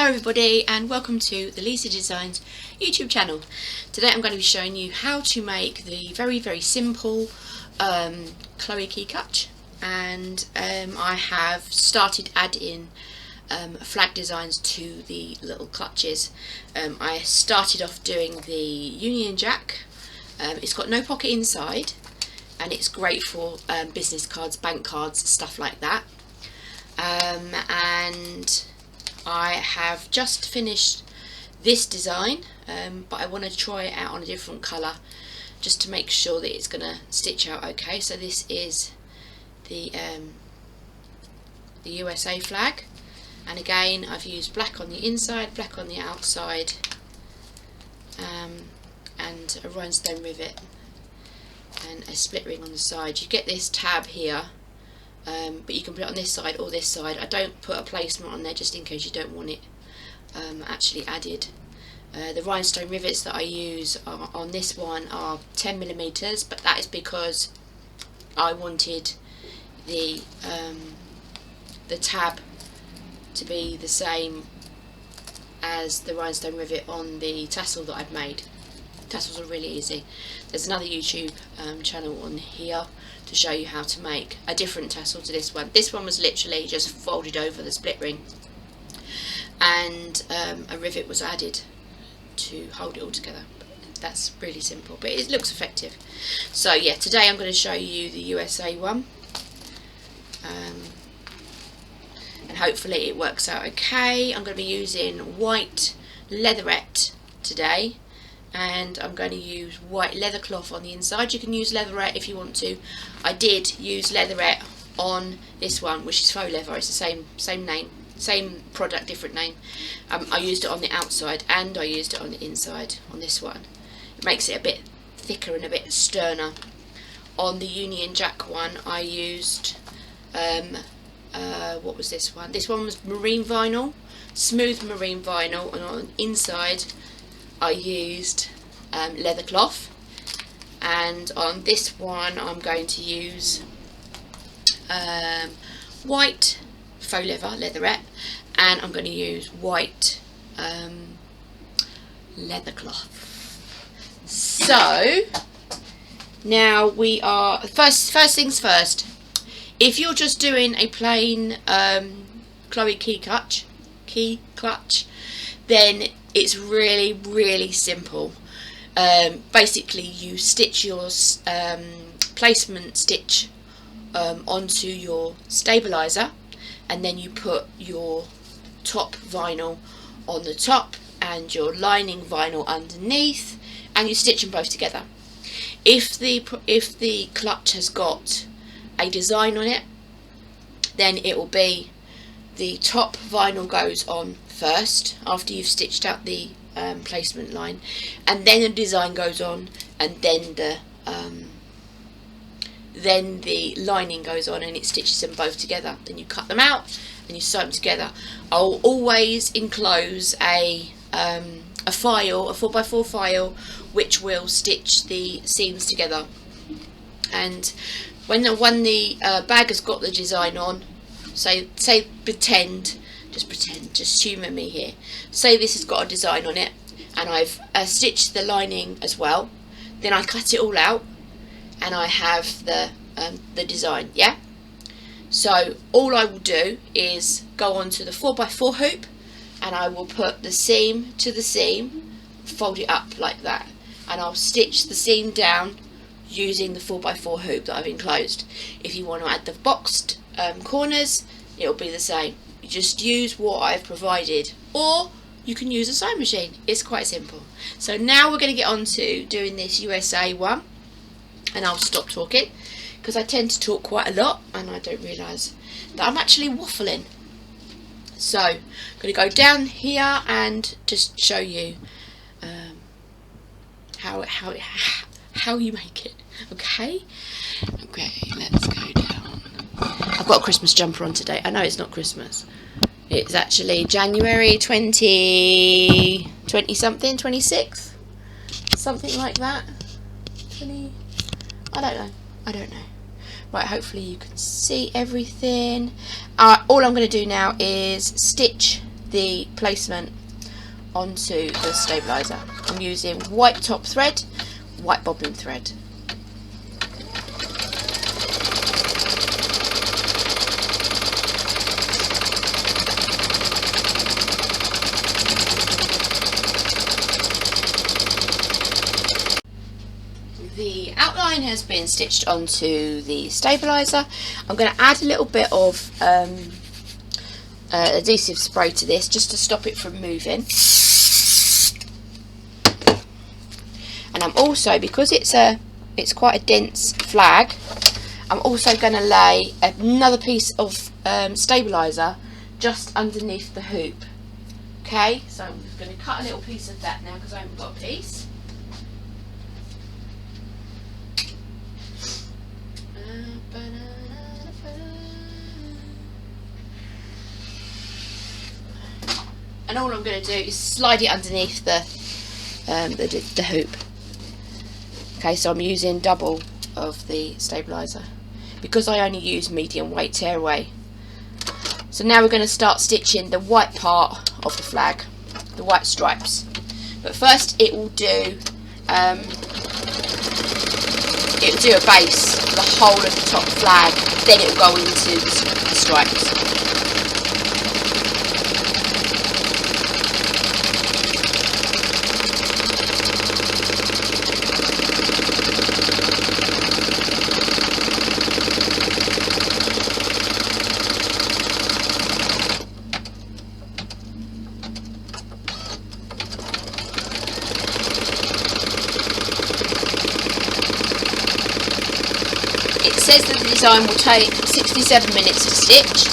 Hello everybody and welcome to the Lisey Designs YouTube channel. Today I'm going to be showing you how to make the very simple Chloe key clutch, and I have started adding flag designs to the little clutches. I started off doing the Union Jack. It's got no pocket inside and it's great for business cards, bank cards, stuff like that. And I have just finished this design, but I want to try it out on a different colour just to make sure that it's going to stitch out okay. So this is the USA flag, and again I've used black on the inside, black on the outside, and a rhinestone rivet and a split ring on the side. You get this tab here, but you can put it on this side or this side. I don't put a placement on there just in case you don't want it actually added. The rhinestone rivets that I use on this one are 10mm, but that is because I wanted the tab to be the same as the rhinestone rivet on the tassel that I've made. Tassels are really easy. There's another YouTube channel on here to show you how to make a different tassel to this one. This one was literally just folded over the split ring, and a rivet was added to hold it all together. That's really simple, but it looks effective. So yeah, today I'm going to show you the USA one, and hopefully it works out okay. I'm going to be using white leatherette today, and I'm going to use white leather cloth on the inside. You can use leatherette if you want to. I did use leatherette on this one, which is faux leather. It's the same name, same product, different name. I used it on the outside and I used it on the inside on this one. It makes it a bit thicker and a bit sterner. On the Union Jack one I used what was this one? This one was marine vinyl, smooth marine vinyl, and on the inside I used leather cloth, and on this one I'm going to use white faux leather, leatherette, and I'm going to use white leather cloth. So now we are, first things first, if you're just doing a plain Chloe key clutch, then it's really simple. Basically you stitch your placement stitch onto your stabilizer, and then you put your top vinyl on the top and your lining vinyl underneath, and you stitch them both together. If the clutch has got a design on it, then it will be the top vinyl goes on first after you've stitched out the placement line, and then the design goes on, and then the lining goes on, and it stitches them both together. Then you cut them out and you sew them together. I'll always enclose a file, a 4x4 file, which will stitch the seams together. And when the bag has got the design on, just humour me here. Say this has got a design on it, and I've stitched the lining as well. Then I cut it all out, and I have the design. Yeah. So all I will do is go on to the 4x4 hoop, and I will put the seam to the seam, fold it up like that, and I'll stitch the seam down using the 4x4 hoop that I've enclosed. If you want to add the boxed corners, it'll be the same. You just use what I've provided, or you can use a sewing machine. It's quite simple. So now we're going to get on to doing this USA one, and I'll stop talking because I tend to talk quite a lot and I don't realise that I'm actually waffling. So I'm going to go down here and just show you how you make it. Okay, let's go down. I've got a Christmas jumper on today. I know it's not Christmas. It's actually January 20 something, 26th, something like that. 20, I don't know. Right, hopefully you can see everything. All I'm going to do now is stitch the placement onto the stabiliser. I'm using white top thread, white bobbin thread. The outline has been stitched onto the stabiliser. I'm going to add a little bit of adhesive spray to this just to stop it from moving. And I'm also, because it's quite a dense flag, I'm also going to lay another piece of stabiliser just underneath the hoop. Okay, so I'm just going to cut a little piece of that now because I haven't got a piece. And all I'm going to do is slide it underneath the hoop. Okay, so I'm using double of the stabiliser because I only use medium weight tearaway. So now we're going to start stitching the white part of the flag, the white stripes. But first it will do a base for the whole of the top flag, then it will go into the stripes. It says that the design will take 67 minutes to stitch,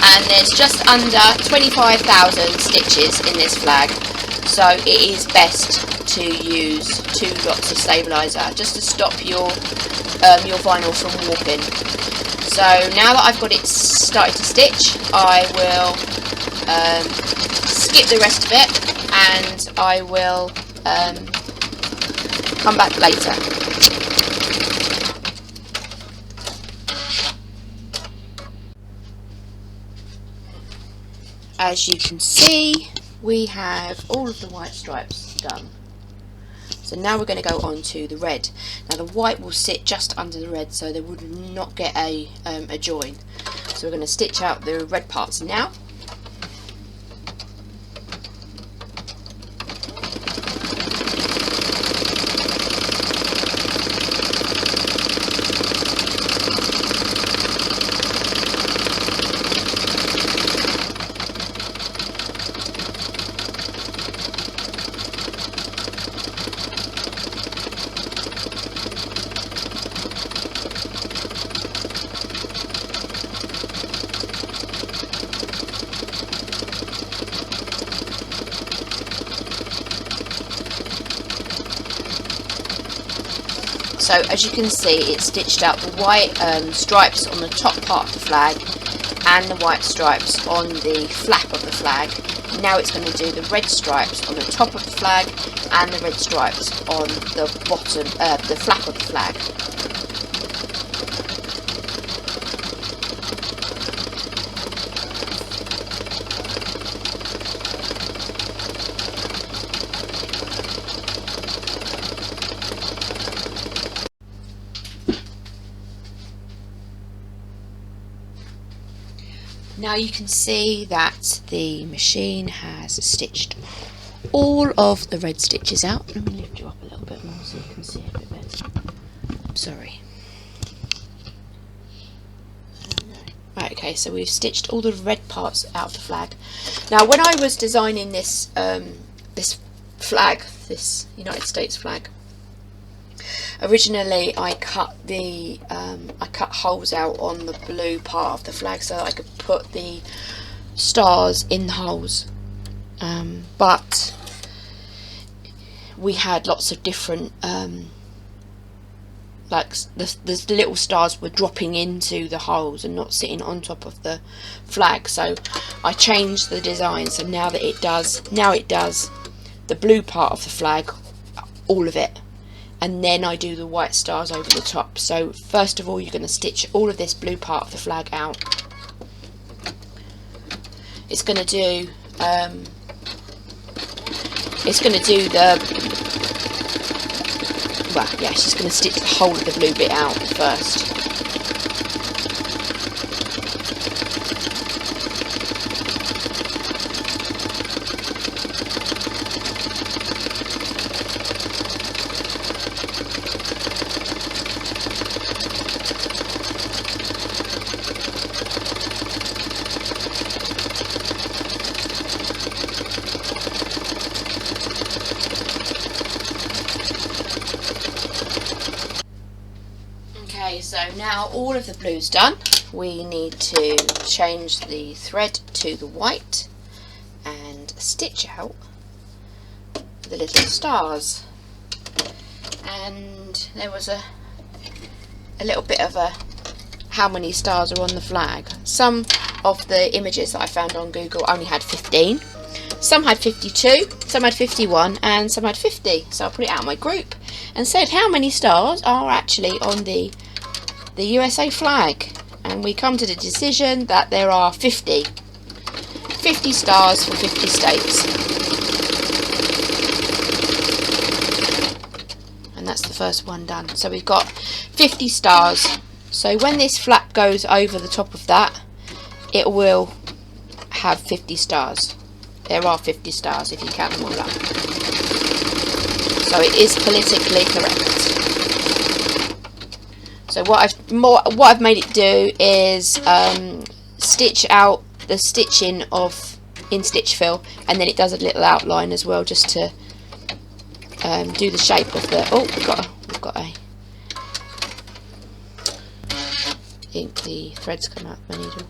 and there's just under 25,000 stitches in this flag, so it is best to use 2 lots of stabiliser just to stop your vinyl from warping. So now that I've got it started to stitch, I will skip the rest of it and I will come back later. As you can see, we have all of the white stripes done. So now we're going to go on to the red. Now the white will sit just under the red, so they would not get a join. So we're going to stitch out the red parts now. So as you can see, it's stitched out the white stripes on the top part of the flag and the white stripes on the flap of the flag. Now it's going to do the red stripes on the top of the flag and the red stripes on the bottom, the flap of the flag. Now you can see that the machine has stitched all of the red stitches out. Let me lift you up a little bit more so you can see it a bit better. Sorry. Right, okay, so we've stitched all the red parts out of the flag. Now when I was designing this this flag, this United States flag, originally I cut holes out on the blue part of the flag so that I could put the stars in the holes, but we had lots of different like the little stars were dropping into the holes and not sitting on top of the flag, so I changed the design. So now it does the blue part of the flag, all of it, and then I do the white stars over the top. So first of all you're going to stitch all of this blue part of the flag out. It's going to do it's going to do the, well, yeah, she's going to stitch the whole of the blue bit out first. Okay, so now all of the blue's done. We need to change the thread to the white and stitch out the little stars. And there was a little bit of a how many stars are on the flag. Some of the images that I found on Google only had 15. Some had 52, some had 51, and some had 50. So I put it out in my group and said how many stars are actually on the USA flag, and we come to the decision that there are 50 stars for 50 states, and that's the first one done. So we've got 50 stars. So when this flap goes over the top of that, it will have 50 stars. There are 50 stars if you count them all up. So it is politically correct. So what I've made it do is stitch out the stitching in stitch fill, and then it does a little outline as well, just to do the shape of the. Oh, we've got a. I think the threads come out of my needle.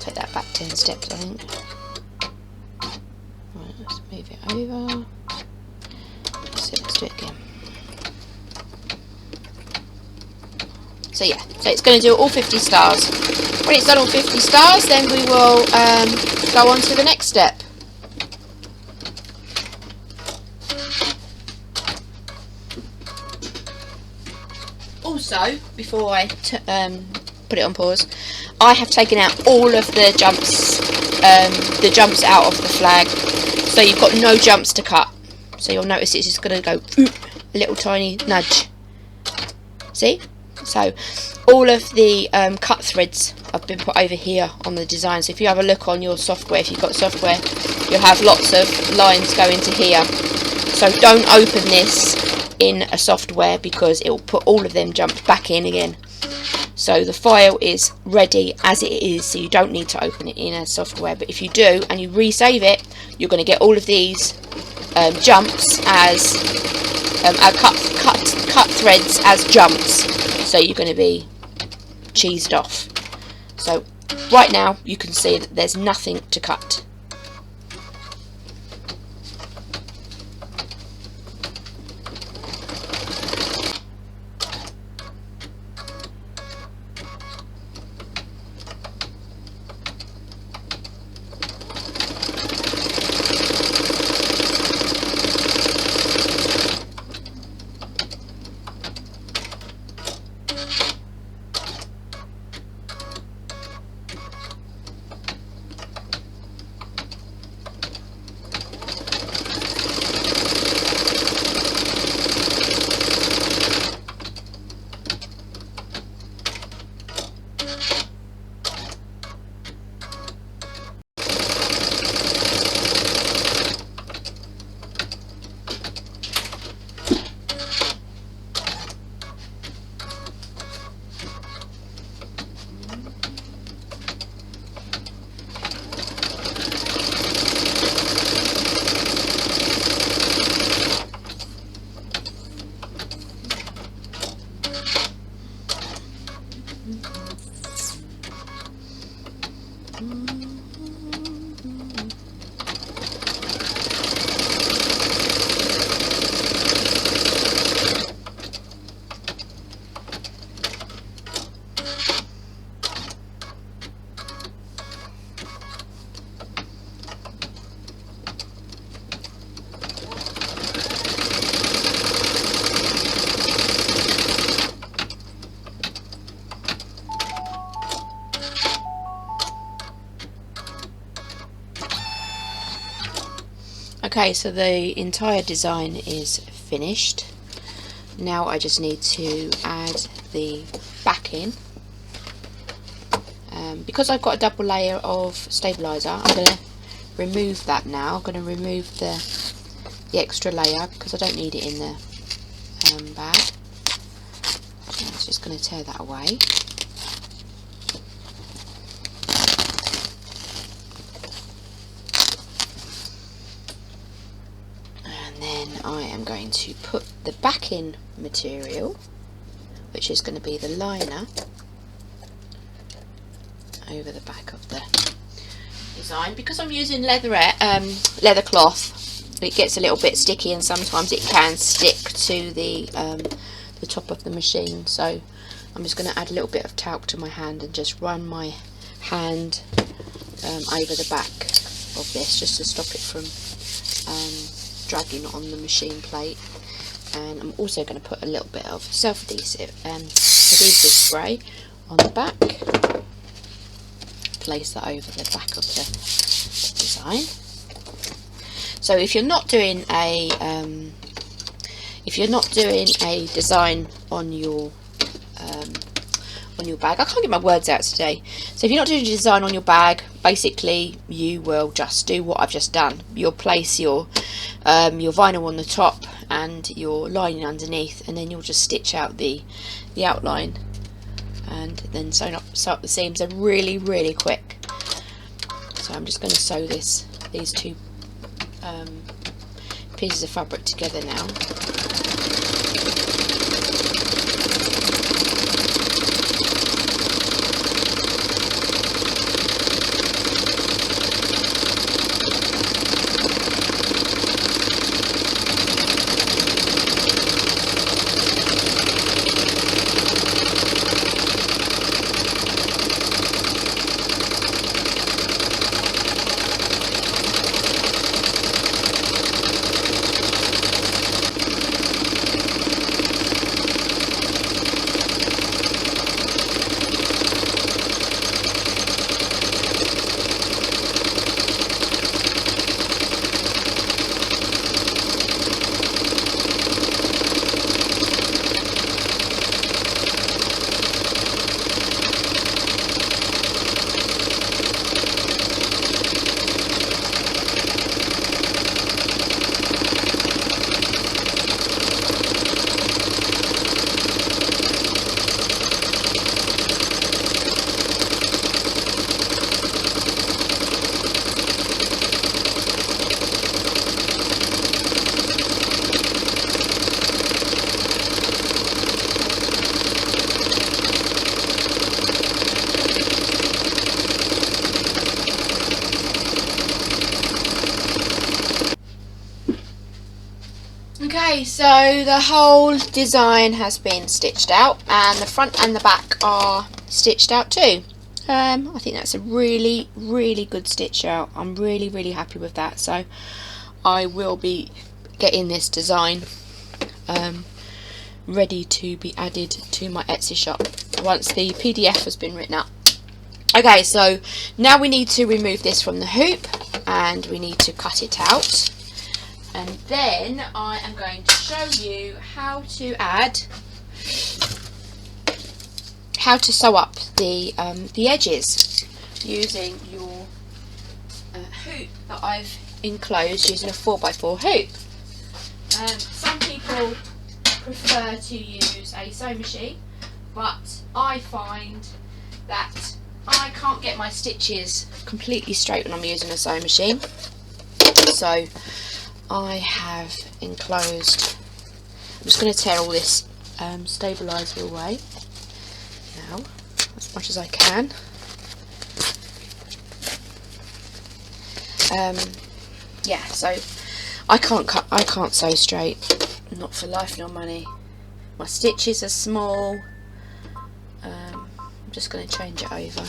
Take that back 10 steps, I think. Right, let's move it over. Let's do it again. So yeah, so it's going to do all 50 stars. When it's done all 50 stars, then we will go on to the next step. Also, before I put it on pause, I have taken out all of the jumps out of the flag, so you've got no jumps to cut. So you'll notice it's just going to go a little tiny nudge. See? So all of the cut threads have been put over here on the design. So if you have a look on your software, if you've got software, you'll have lots of lines going to here. So don't open this in a software, because it will put all of them jumps back in again. So the file is ready as it is, so you don't need to open it in a software. But if you do and you resave it, you're going to get all of these jumps as cut threads as jumps. So you're going to be cheesed off. So right now you can see that there's nothing to cut. Okay, so the entire design is finished. Now I just need to add the backing. Because I've got a double layer of stabiliser, I'm going to remove that now. I'm going to remove the extra layer because I don't need it in the bag. So I'm just going to tear that away. And then I am going to put the backing material, which is going to be the liner, over the back of the design. Because I'm using leather cloth, it gets a little bit sticky and sometimes it can stick to the top of the machine, so I'm just going to add a little bit of talc to my hand and just run my hand over the back of this just to stop it from dragging on the machine plate. And I'm also going to put a little bit of self-adhesive adhesive spray on the back. Place that over the back of the design. So if you're not doing a design on your bag, I can't get my words out today. So if you're not doing a design on your bag, basically you will just do what I've just done. You'll place your vinyl on the top and your lining underneath, and then you'll just stitch out the outline and then sew up the seams. They're really quick. So I'm just going to sew these two pieces of fabric together now. Okay, so the whole design has been stitched out and the front and the back are stitched out too. I think that's a really good stitch out. I'm really happy with that. So I will be getting this design ready to be added to my Etsy shop once the PDF has been written up. Okay, so now we need to remove this from the hoop and we need to cut it out. And then I am going to show you how to sew up the edges using your hoop that I've enclosed using a 4x4 hoop. Some people prefer to use a sewing machine, but I find that I can't get my stitches completely straight when I'm using a sewing machine. So I have enclosed, I'm just going to tear all this stabiliser away now as much as I can. Yeah, so I can't sew straight, not for life nor money. My stitches are small. I'm just going to change it over.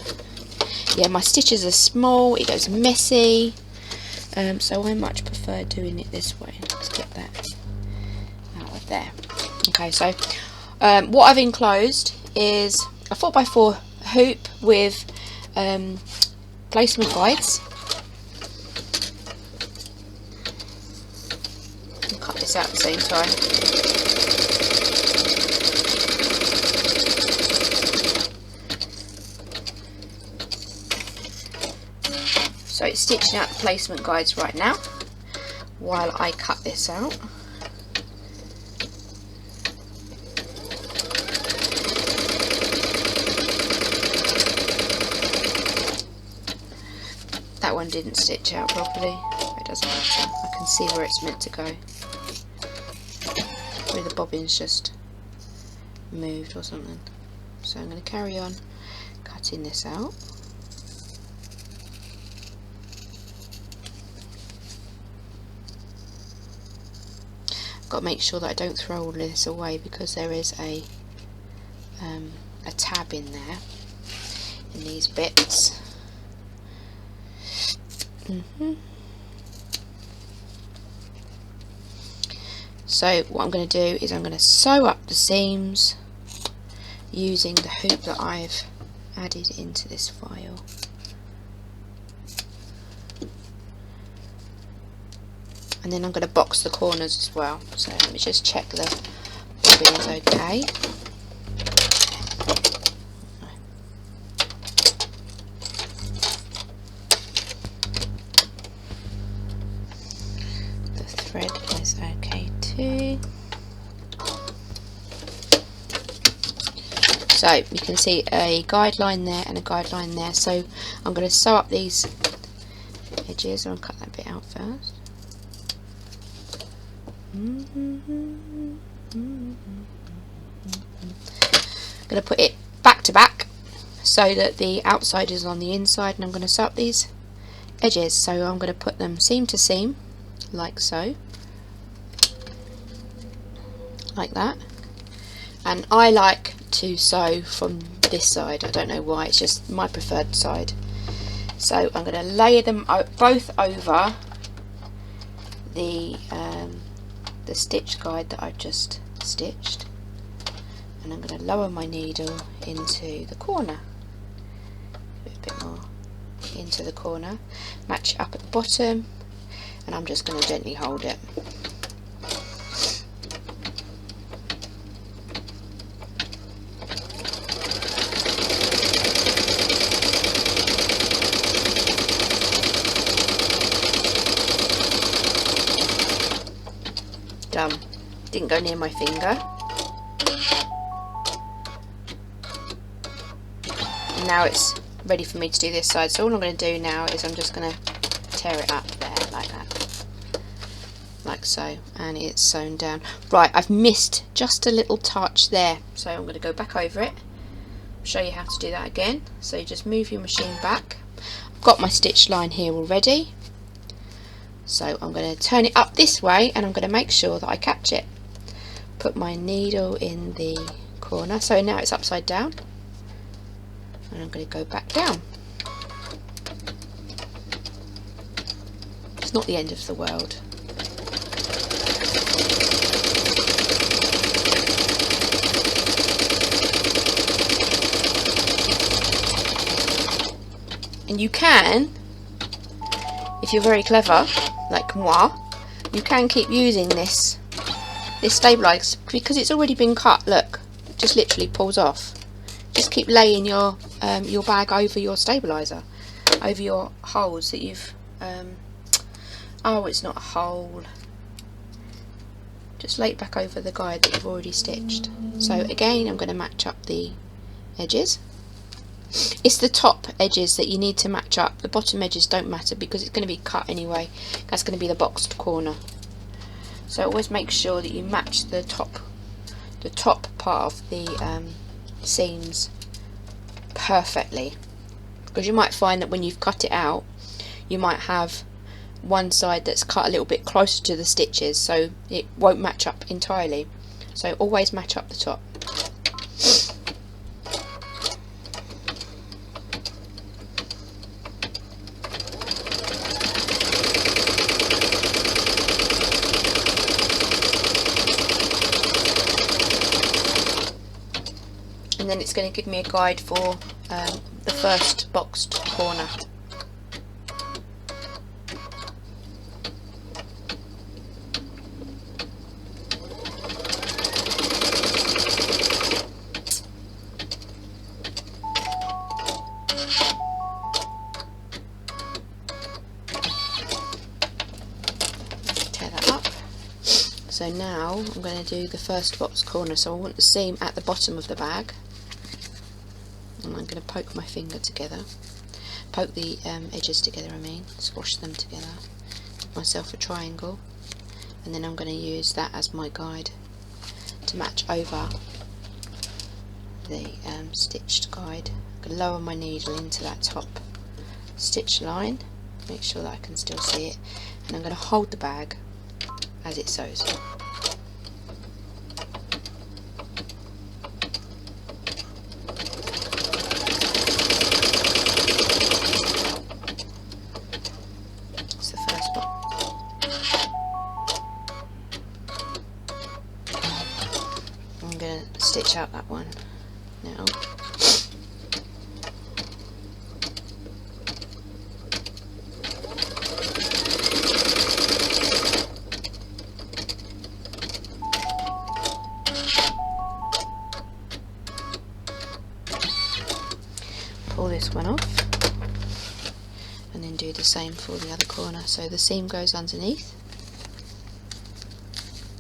Yeah, my stitches are small, it goes messy. So I much prefer doing it this way. Let's get that out of there. Okay, so what I've enclosed is a 4x4 hoop with placement guides. this out at the same time. So it's stitching out the placement guides right now while I cut this out. That one didn't stitch out properly. It doesn't matter. I can see where it's meant to go. Where the bobbin's just moved or something. So I'm going to carry on cutting this out. Got to make sure that I don't throw all this away because there is a tab in there in these bits. So what I'm going to do is I'm going to sew up the seams using the hoop that I've added into this file. And then I'm going to box the corners as well. So let me just check the bobbin is okay. The thread is okay too. So you can see a guideline there and a guideline there. So I'm going to sew up these edges. I'll cut that bit out first. I'm going to put it back to back so that the outside is on the inside, and I'm going to sew up these edges. So I'm going to put them seam to seam like so, like that. And I like to sew from this side. I don't know why, it's just my preferred side. So I'm going to layer them both over the stitch guide that I've just stitched, and I'm going to lower my needle into the corner, a bit more into the corner, match it up at the bottom, and I'm just going to gently hold it. Done. Didn't go near my finger. And now it's ready for me to do this side. So all I'm going to do now is I'm just going to tear it up there like that, like so, and it's sewn down. Right, I've missed just a little touch there, so I'm going to go back over it, show you how to do that again. So you just move your machine back. I've got my stitch line here already. So I'm going to turn it up this way, and I'm going to make sure that I catch it. Put my needle in the corner, so now it's upside down, and I'm going to go back down. It's not the end of the world. And you can, if you're very clever, like moi, you can keep using this stabiliser because it's already been cut. Look, it just literally pulls off. Just keep laying your bag over your stabiliser, over your holes that you've. Oh, it's not a hole. Just lay it back over the guide that you've already stitched. So again, I'm going to match up the edges. It's the top edges that you need to match up. The bottom edges don't matter because it's going to be cut anyway. That's going to be the boxed corner. So always make sure that you match the top part of the seams perfectly, because you might find that when you've cut it out, you might have one side that's cut a little bit closer to the stitches, so it won't match up entirely. So always match up the top. And then it's going to give me a guide for the first boxed corner. So now I'm going to do the first box corner. So I want the seam at the bottom of the bag, and I'm going to poke my finger together, poke the edges together, squash them together, give myself a triangle, and then I'm going to use that as my guide to match over the stitched guide. I'm going to lower my needle into that top stitch line, make sure that I can still see it, and I'm going to hold the bag as it sews. That's the first one. I'm going to stitch out that one now. Pull this one off, and then do the same for the other corner. So the seam goes underneath,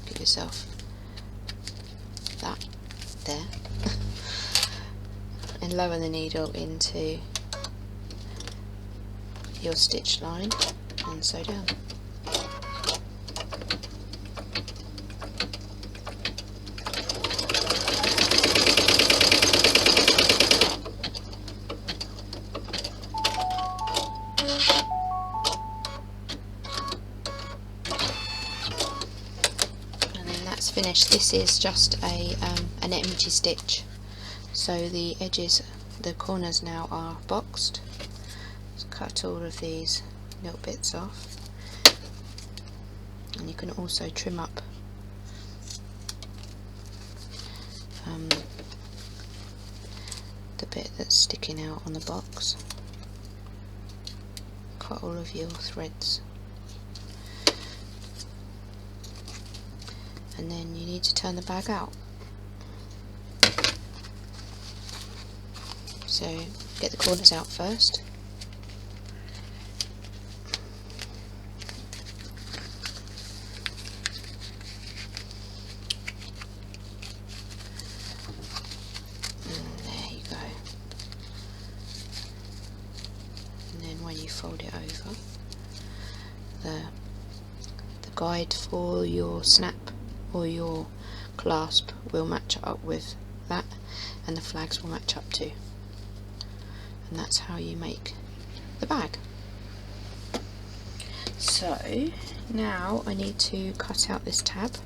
give yourself that there, and lower the needle into your stitch line and sew down. Finished. This is just an empty stitch, so the edges, the corners now are boxed. Just cut all of these little bits off, and you can also trim up the bit that's sticking out on the box. Cut all of your threads. And then you need to turn the bag out. So get the corners out first. And there you go. And then when you fold it over, the guide for your snap or your clasp will match up with that, and the flags will match up too, and that's how you make the bag. So now I need to cut out this tab.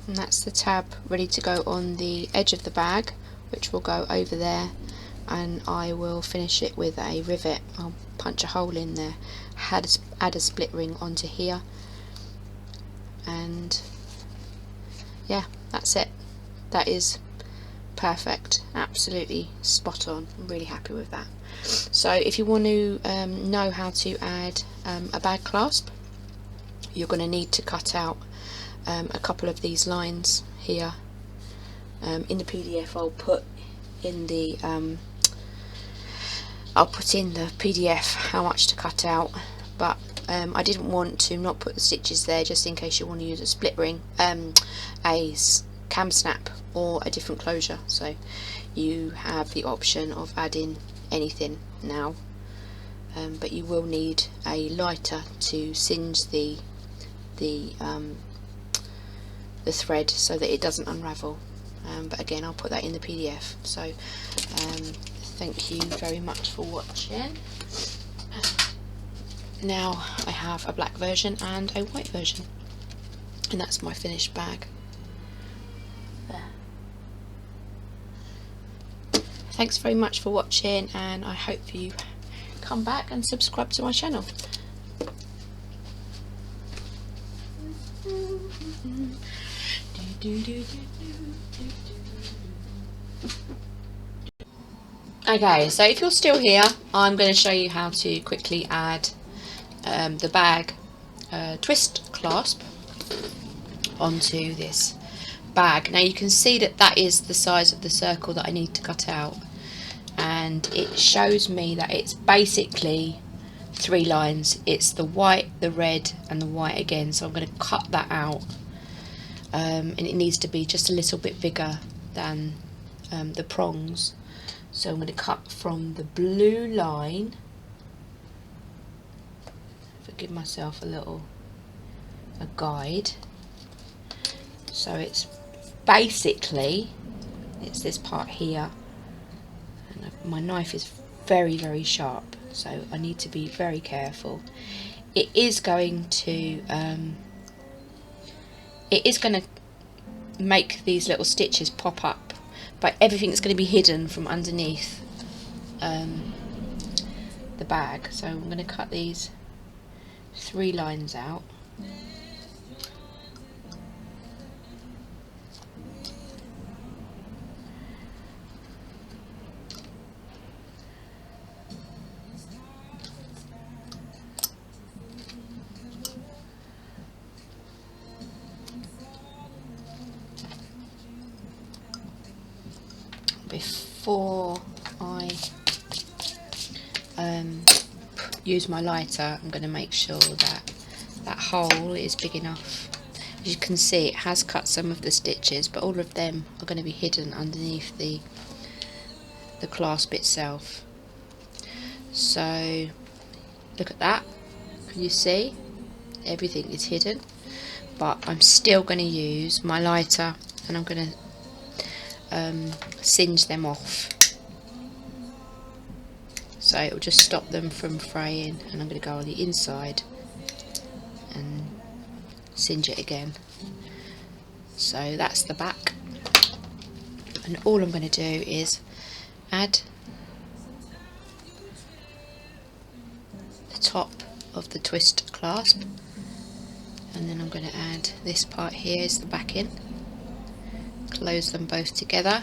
And that's the tab ready to go on the edge of the bag, which will go over there, and I will finish it with a rivet. I'll punch a hole in there, add a split ring onto here, and yeah, that's it. That is perfect, absolutely spot on. I'm really happy with that. So if you want to know how to add a bag clasp, you're going to need to cut out a couple of these lines here. In the PDF I'll put in the PDF how much to cut out, but I didn't want to not put the stitches there just in case you want to use a split ring, a cam snap or a different closure, so you have the option of adding anything now, but you will need a lighter to singe the thread so that it doesn't unravel, but again I'll put that in the PDF. So thank you very much for watching. Now I have a black version and a white version, and that's my finished bag there. Thanks very much for watching, and I hope you come back and subscribe to my channel. Okay, so if you're still here, I'm going to show you how to quickly add the bag twist clasp onto this bag. Now you can see that that is the size of the circle that I need to cut out, and it shows me that it's basically 3 lines. It's the white, the red and the white again, so I'm going to cut that out, and it needs to be just a little bit bigger than the prongs. So I'm going to cut from the blue line, give myself a guide. So it's basically, it's this part here, and my knife is very sharp, so I need to be very careful. It is going to make these little stitches pop up, but everything's going to be hidden from underneath the bag. So I'm going to cut these 3 lines out. Before I use my lighter, I'm going to make sure that that hole is big enough. As you can see, it has cut some of the stitches, but all of them are going to be hidden underneath the clasp itself. So look at that, can you see? Everything is hidden, but I'm still going to use my lighter, and I'm going to singe them off, so it will just stop them from fraying. And I'm going to go on the inside and singe it again. So that's the back, and all I'm going to do is add the top of the twist clasp, and then I'm going to add this part here is the backing. Close them both together,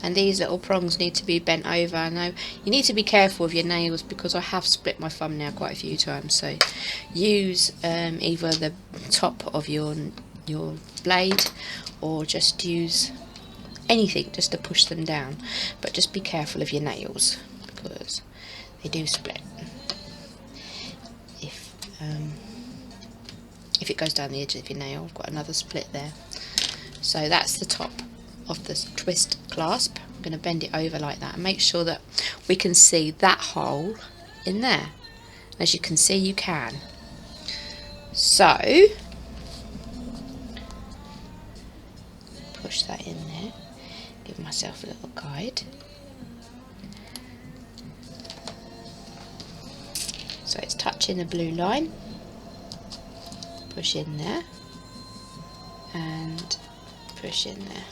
and these little prongs need to be bent over. Now you need to be careful with your nails, because I have split my thumbnail quite a few times, so use either the top of your blade, or just use anything just to push them down, but just be careful of your nails, because they do split if it goes down the edge of your nail. I've got another split there. So that's the top of the twist clasp. I'm going to bend it over like that and make sure that we can see that hole in there. As you can see, you can. So push that in there, give myself a little guide. So it's touching the blue line, push in there and push in there.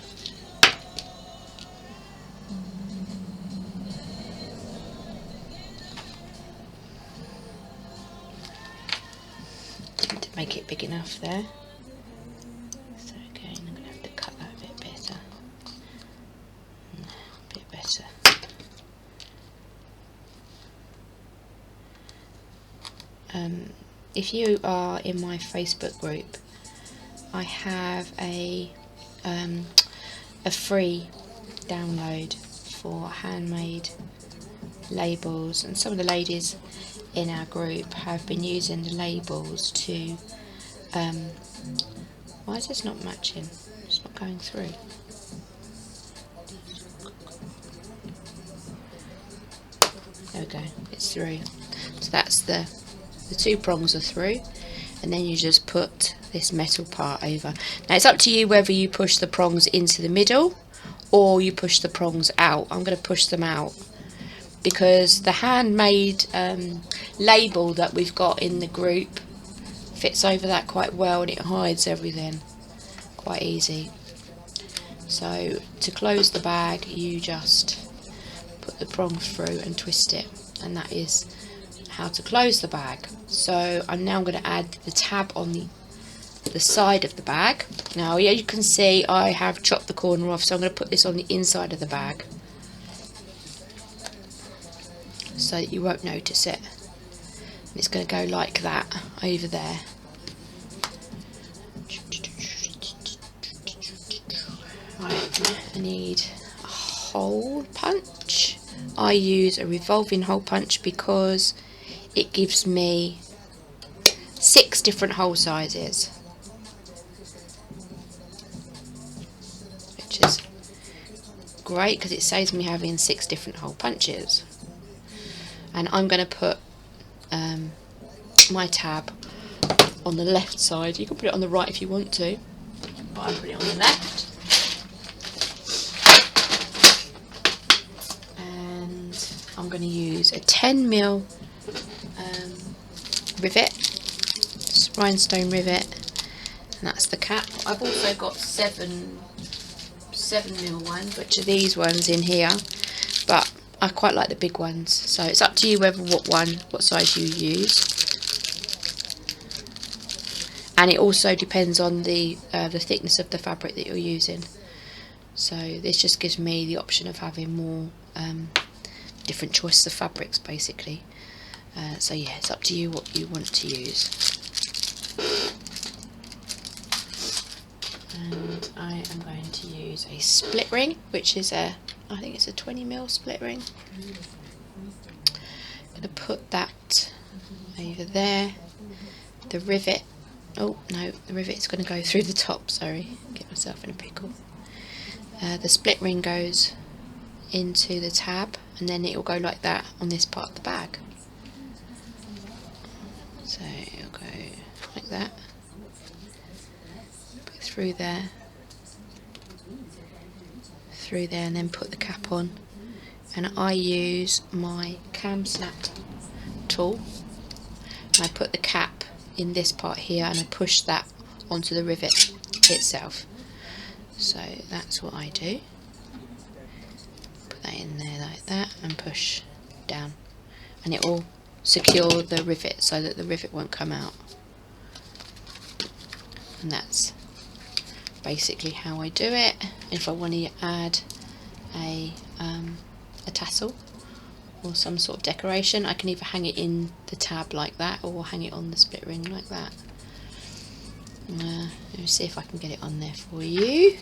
Need to make it big enough there. So again, I'm going to have to cut that a bit better. A bit better. If you are in my Facebook group, I have a free download for handmade labels, and some of the ladies in our group have been using the labels to why is this not matching? It's not going through. There we go, it's through. So that's the 2 prongs are through, and then you just put this metal part over. Now it's up to you whether you push the prongs into the middle or you push the prongs out. I'm going to push them out because the handmade label that we've got in the group fits over that quite well, and it hides everything quite easy. So to close the bag, you just put the prong through and twist it, and that is how to close the bag. So I'm now going to add the tab on the side of the bag. Now, yeah, you can see I have chopped the corner off, so I'm going to put this on the inside of the bag so that you won't notice it. It's going to go like that over there. Right, I need a hole punch. I use a revolving hole punch because it gives me 6 different hole sizes, which is great because it saves me having 6 different hole punches. And I'm going to put my tab on the left side. You can put it on the right if you want to, but I put it on the left. And I'm going to use a 10mm rivet, rhinestone rivet, and that's the cap. I've also got 7mm ones, which are these ones in here, but I quite like the big ones, so it's up to you whether what size you use. And it also depends on the thickness of the fabric that you're using. So this just gives me the option of having more different choices of fabrics, basically. So yeah, it's up to you what you want to use. And I am going to use a split ring, which is I think it's a 20mm split ring. I'm going to put that over there. The rivet, oh no, the rivet is going to go through the top, sorry, get myself in a pickle. The split ring goes into the tab, and then it will go like that on this part of the bag. So it'll go like that, put it through there, and then put the cap on. And I use my cam snap tool, and I put the cap in this part here, and I push that onto the rivet itself. So that's what I do. Put that in there like that and push down, and it will secure the rivet so that the rivet won't come out. And that's basically how I do it. If I want to add a tassel or some sort of decoration, I can either hang it in the tab like that or hang it on the split ring like that. Let me see if I can get it on there for you.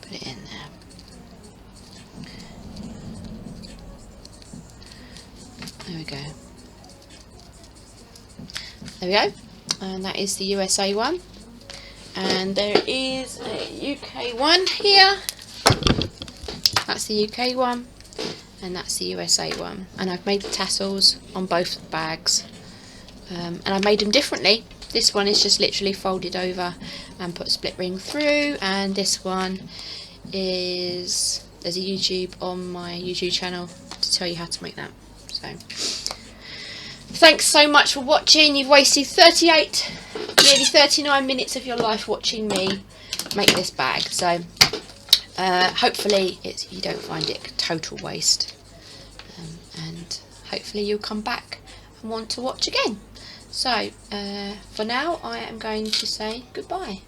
Put it in there. There we go. There we go. And that is the USA one. And there is a UK one here. That's the UK one. And that's the USA one. And I've made the tassels on both bags. And I've made them differently. This one is just literally folded over and put a split ring through, and this one is, there's a YouTube on my YouTube channel to tell you how to make that. So thanks so much for watching. You've wasted 38, nearly 39 minutes of your life watching me make this bag. So hopefully you don't find it a total waste, and hopefully you'll come back and want to watch again. So for now I am going to say goodbye.